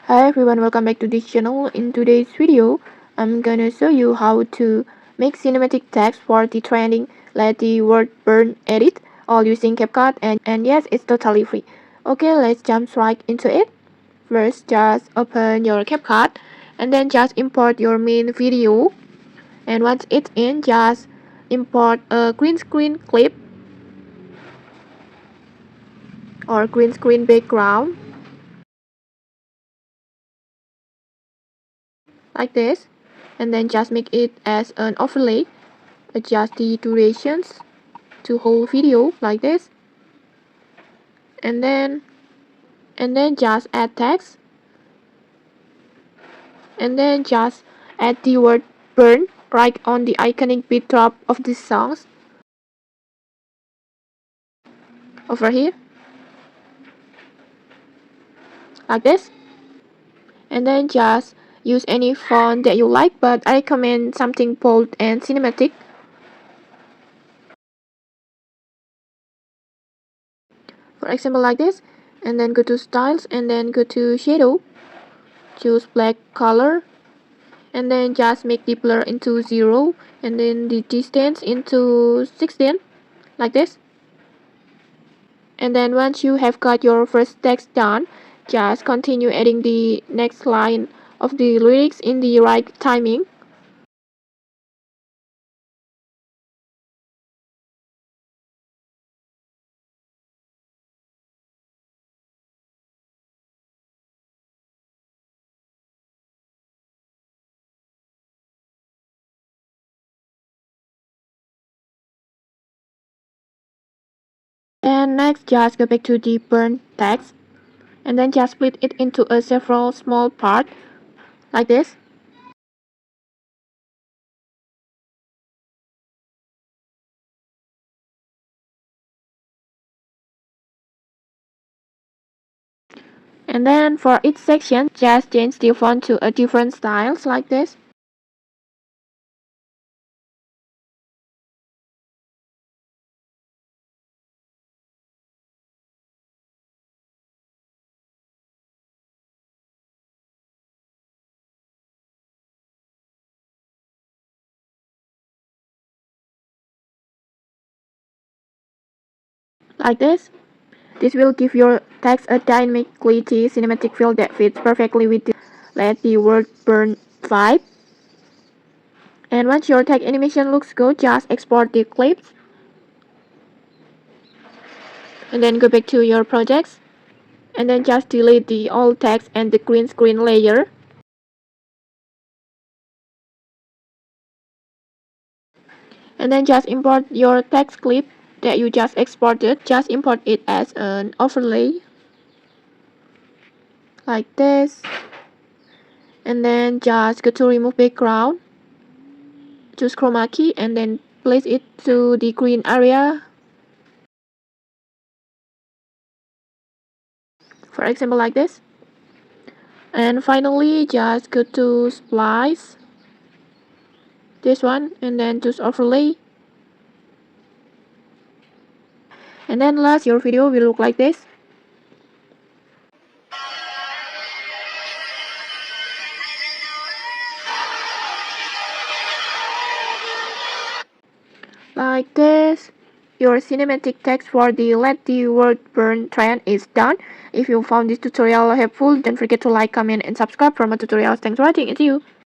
Hi everyone, welcome back to this channel. In today's video, I'm gonna show you how to make cinematic text for the trending Let the Word Burn edit, all using CapCut, and yes, it's totally free. Okay, let's jump right into it. First, just open your CapCut and then just import your main video. And once it's in, just import a green screen clip or green screen background like this, and then just make it as an overlay. Adjust the durations to whole video like this, and then just add text, and then just add the word burn right on the iconic beat drop of the songs over here like this, and then just use any font that you like, but I recommend something bold and cinematic, for example like this, and then go to styles and then go to shadow, choose black color, and then just make the blur into 0 and then the distance into 16 like this. And then once you have got your first text done, just continue adding the next line of the lyrics in the right timing. And next, just go back to the burn text and then just split it into a several small parts like this. And then for each section, just change the font to a different styles like this. Like this. This will give your text a dynamic, glitchy, cinematic feel that fits perfectly with the Let the Word Burn vibe. And once your text animation looks good, just export the clips and then go back to your projects and then just delete the old text and the green screen layer. And then just import your text clip that you just exported. Just import it as an overlay like this. And then just go to remove background, choose Chroma Key and then place it to the green area, for example like this. And finally, just go to splice, this one, and then choose overlay. And then last, your video will look like this. Like this. Your cinematic text for the Let the Word Burn trend is done. If you found this tutorial helpful, don't forget to like, comment, and subscribe for more tutorials. Thanks for watching. It's you.